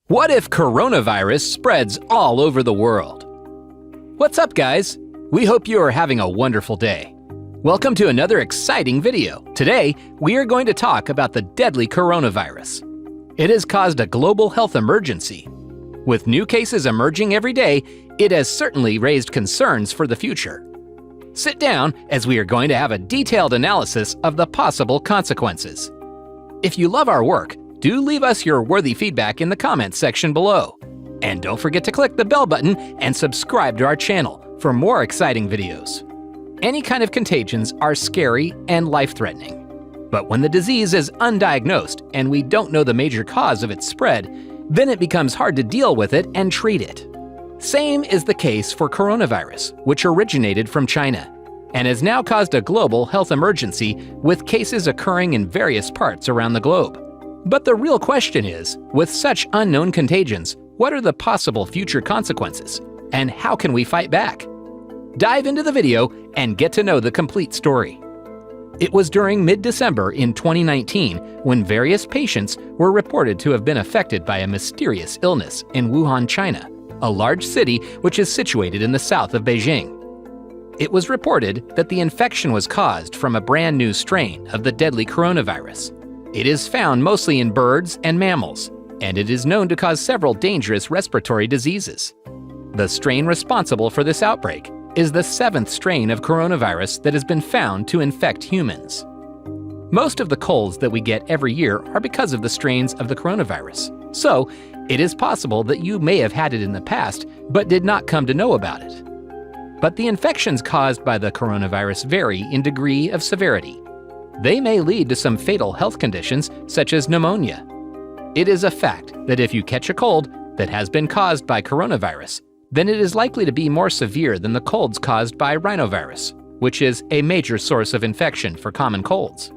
What if coronavirus spreads all over the world? What's up, guys? We hope you are having a wonderful day. Welcome to another exciting video. Today, we are going to talk about the deadly coronavirus. It has caused a global health emergency. With new cases emerging every day, it has certainly raised concerns for the future. Sit down, as we are going to have a detailed analysis of the possible consequences. If you love our work, do leave us your worthy feedback in the comments section below. And don't forget to click the bell button and subscribe to our channel for more exciting videos. Any kind of contagions are scary and life-threatening. But when the disease is undiagnosed and we don't know the major cause of its spread, then it becomes hard to deal with it and treat it. Same is the case for coronavirus, which originated from China and has now caused a global health emergency with cases occurring in various parts around the globe. But the real question is, with such unknown contagions, what are the possible future consequences, and how can we fight back? Dive into the video and get to know the complete story. It was during mid-December in 2019 when various patients were reported to have been affected by a mysterious illness in Wuhan, China, a large city which is situated in the south of Beijing. It was reported that the infection was caused from a brand new strain of the deadly coronavirus. It is found mostly in birds and mammals, and it is known to cause several dangerous respiratory diseases. The strain responsible for this outbreak is the 7th strain of coronavirus that has been found to infect humans. Most of the colds that we get every year are because of the strains of the coronavirus, so it is possible that you may have had it in the past but did not come to know about it. But the infections caused by the coronavirus vary in degree of severity. They may lead to some fatal health conditions, such as pneumonia. It is a fact that if you catch a cold that has been caused by coronavirus, then it is likely to be more severe than the colds caused by rhinovirus, which is a major source of infection for common colds.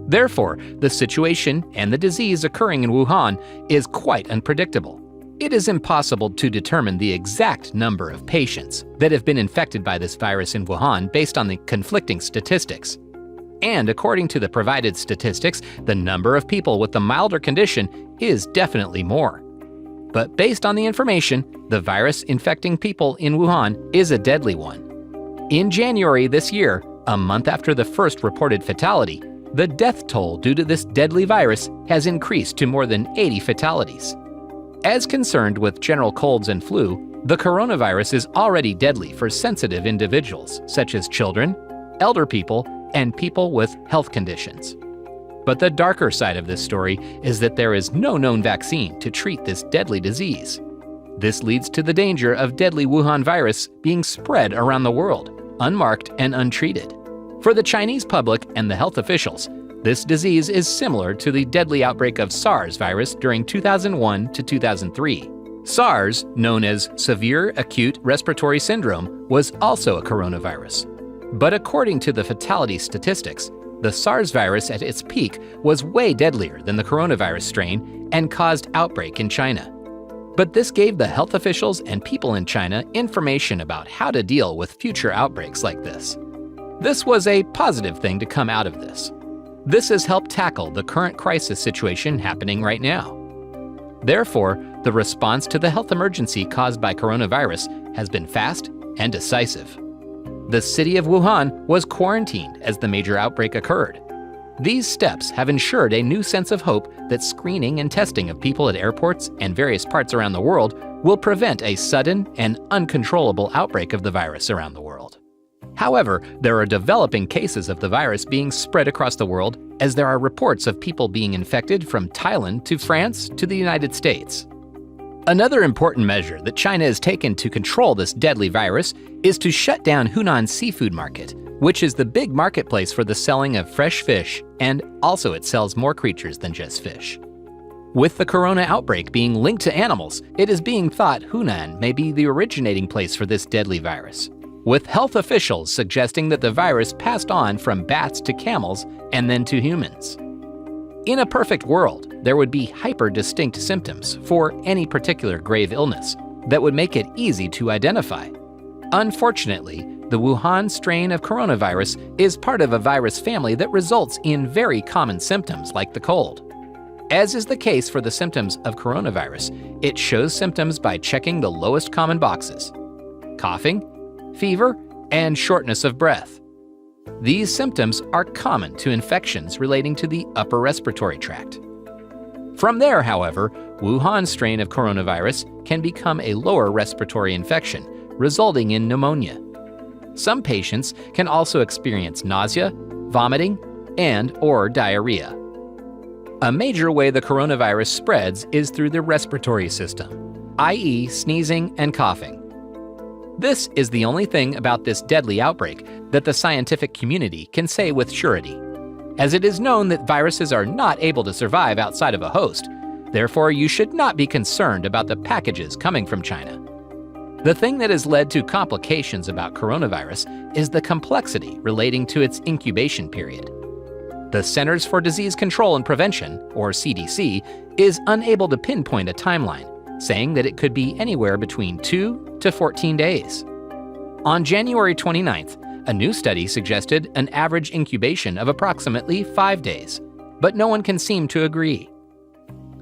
Therefore, the situation and the disease occurring in Wuhan is quite unpredictable. It is impossible to determine the exact number of patients that have been infected by this virus in Wuhan based on the conflicting statistics. And according to the provided statistics, the number of people with the milder condition is definitely more. But based on the information, the virus infecting people in Wuhan is a deadly one. In January this year, a month after the first reported fatality, the death toll due to this deadly virus has increased to more than 80 fatalities. As concerned with general colds and flu, the coronavirus is already deadly for sensitive individuals, such as children, elder people, and people with health conditions. But the darker side of this story is that there is no known vaccine to treat this deadly disease. This leads to the danger of deadly Wuhan virus being spread around the world, unmarked and untreated. For the Chinese public and the health officials, this disease is similar to the deadly outbreak of SARS virus during 2001 to 2003. SARS, known as Severe Acute Respiratory Syndrome, was also a coronavirus. But according to the fatality statistics, the SARS virus at its peak was way deadlier than the coronavirus strain and caused outbreak in China. But this gave the health officials and people in China information about how to deal with future outbreaks like this. This was a positive thing to come out of this. This has helped tackle the current crisis situation happening right now. Therefore, the response to the health emergency caused by coronavirus has been fast and decisive. The city of Wuhan was quarantined as the major outbreak occurred. These steps have ensured a new sense of hope that screening and testing of people at airports and various parts around the world will prevent a sudden and uncontrollable outbreak of the virus around the world. However, there are developing cases of the virus being spread across the world, as there are reports of people being infected from Thailand to France to the United States. Another important measure that China has taken to control this deadly virus is to shut down Hunan Seafood Market, which is the big marketplace for the selling of fresh fish, and also it sells more creatures than just fish. With the corona outbreak being linked to animals, it is being thought Hunan may be the originating place for this deadly virus, with health officials suggesting that the virus passed on from bats to camels and then to humans. In a perfect world, there would be hyper-distinct symptoms for any particular grave illness that would make it easy to identify. Unfortunately, the Wuhan strain of coronavirus is part of a virus family that results in very common symptoms like the cold. As is the case for the symptoms of coronavirus, it shows symptoms by checking the lowest common boxes: coughing, fever, and shortness of breath. These symptoms are common to infections relating to the upper respiratory tract. From there, however, Wuhan strain of coronavirus can become a lower respiratory infection, resulting in pneumonia. Some patients can also experience nausea, vomiting, and/or diarrhea. A major way the coronavirus spreads is through the respiratory system, i.e. sneezing and coughing. This is the only thing about this deadly outbreak that the scientific community can say with surety, as it is known that viruses are not able to survive outside of a host. Therefore, you should not be concerned about the packages coming from China. The thing that has led to complications about coronavirus is the complexity relating to its incubation period. The Centers for Disease Control and Prevention, or CDC, is unable to pinpoint a timeline, saying that it could be anywhere between 2 to 14 days. On January 29th, a new study suggested an average incubation of approximately 5 days, but no one can seem to agree.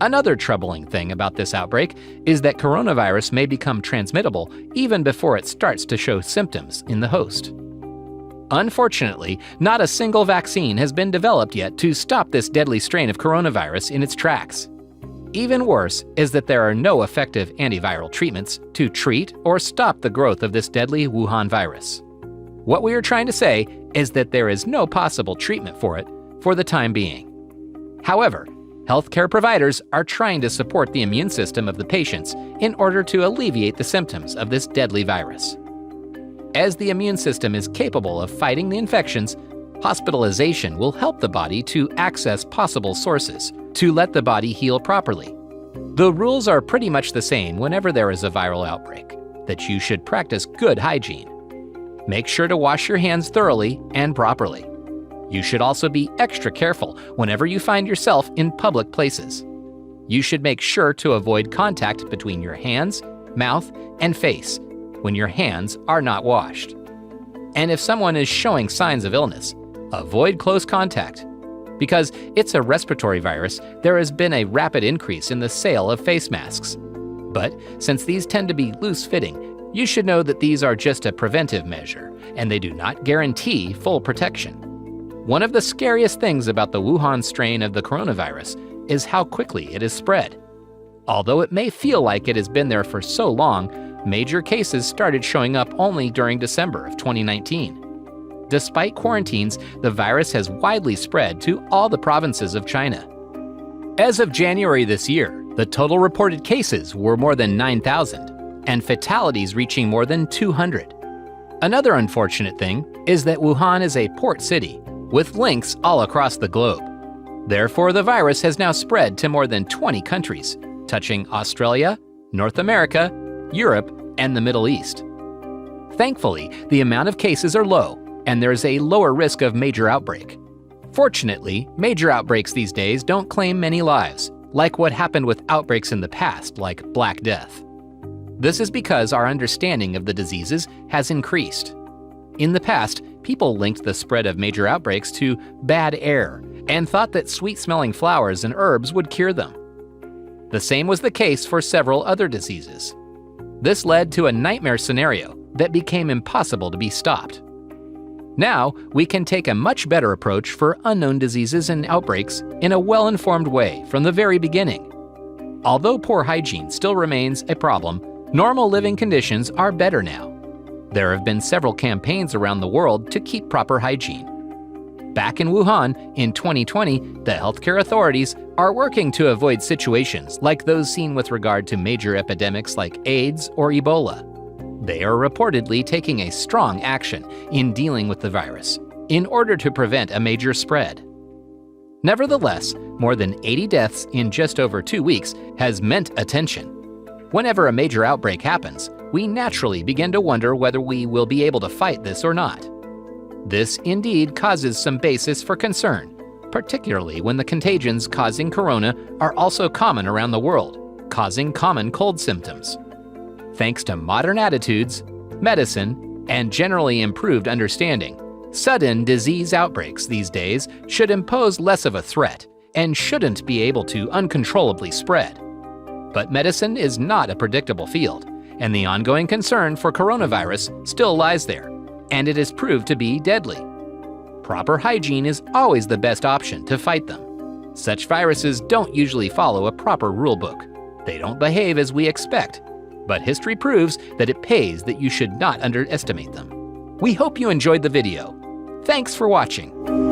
Another troubling thing about this outbreak is that coronavirus may become transmittable even before it starts to show symptoms in the host. Unfortunately, not a single vaccine has been developed yet to stop this deadly strain of coronavirus in its tracks. Even worse is that there are no effective antiviral treatments to treat or stop the growth of this deadly Wuhan virus. What we are trying to say is that there is no possible treatment for it for the time being. However, healthcare providers are trying to support the immune system of the patients in order to alleviate the symptoms of this deadly virus. As the immune system is capable of fighting the infections, hospitalization will help the body to access possible sources to let the body heal properly. The rules are pretty much the same whenever there is a viral outbreak, that you should practice good hygiene. Make sure to wash your hands thoroughly and properly. You should also be extra careful whenever you find yourself in public places. You should make sure to avoid contact between your hands, mouth, and face when your hands are not washed. And if someone is showing signs of illness, avoid close contact. Because it's a respiratory virus, there has been a rapid increase in the sale of face masks. But since these tend to be loose-fitting, you should know that these are just a preventive measure, and they do not guarantee full protection. One of the scariest things about the Wuhan strain of the coronavirus is how quickly it is spread. Although it may feel like it has been there for so long, major cases started showing up only during December of 2019. Despite quarantines, the virus has widely spread to all the provinces of China. As of January this year, the total reported cases were more than 9,000, and fatalities reaching more than 200. Another unfortunate thing is that Wuhan is a port city, with links all across the globe. Therefore, the virus has now spread to more than 20 countries, touching Australia, North America, Europe, and the Middle East. Thankfully, the amount of cases are low, and there's a lower risk of major outbreak. Fortunately, major outbreaks these days don't claim many lives, like what happened with outbreaks in the past, like Black Death. This is because our understanding of the diseases has increased. In the past, people linked the spread of major outbreaks to bad air and thought that sweet-smelling flowers and herbs would cure them. The same was the case for several other diseases. This led to a nightmare scenario that became impossible to be stopped. Now, we can take a much better approach for unknown diseases and outbreaks in a well-informed way from the very beginning. Although poor hygiene still remains a problem, normal living conditions are better now. There have been several campaigns around the world to keep proper hygiene. Back in Wuhan, in 2020, the healthcare authorities are working to avoid situations like those seen with regard to major epidemics like AIDS or Ebola. They are reportedly taking a strong action in dealing with the virus in order to prevent a major spread. Nevertheless, more than 80 deaths in just over 2 weeks has meant attention. Whenever a major outbreak happens, we naturally begin to wonder whether we will be able to fight this or not. This indeed causes some basis for concern, particularly when the contagions causing corona are also common around the world, causing common cold symptoms. Thanks to modern attitudes, medicine, and generally improved understanding, sudden disease outbreaks these days should impose less of a threat and shouldn't be able to uncontrollably spread. But medicine is not a predictable field, and the ongoing concern for coronavirus still lies there, and it has proved to be deadly. Proper hygiene is always the best option to fight them. Such viruses don't usually follow a proper rulebook. They don't behave as we expect, but history proves that it pays that you should not underestimate them. We hope you enjoyed the video. Thanks for watching.